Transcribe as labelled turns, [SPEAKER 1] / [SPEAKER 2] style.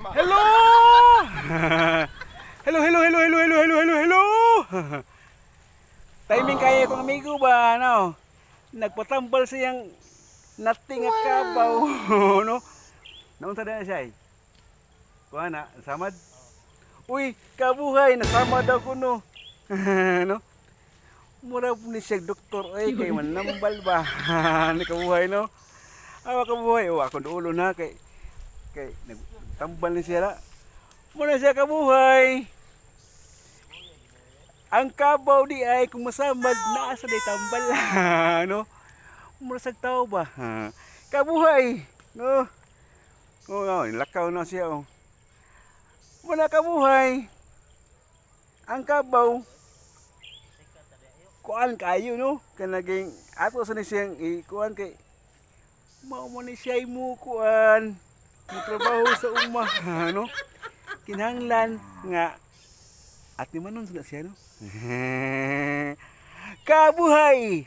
[SPEAKER 1] Hello! Hello, hello, hello, hello, hello, hello, hello, hello! Timing kaya kong amigo ba, no? Nagpatambal siyang nating nga kabaw, no? Naunsa na siya, eh? Kuha na, samad? Uy, kabuhay, nasama daw ko, no? No? Mura po ni siya, doktor, ay, kay manambal ba? Ni kabuhay, no? Awa kabuhay, o ako ulo na, kay nagtambal ni siya, na. Muna siya kabuhay. Ang kabaw di ay kung masamad na sa day tambal, no? Murasag tao ba? Kabuhay, no? Oh, lakaw na siya, oh. Muna kabuhay. Ang kabaw kuan kayo, no? Kanaging ato sa ni siyang kuan kay mao man ni siya mo kuan trabaho sa umma, no? Kinahanglan nga at ni manon sila siya, no? Kabuhay!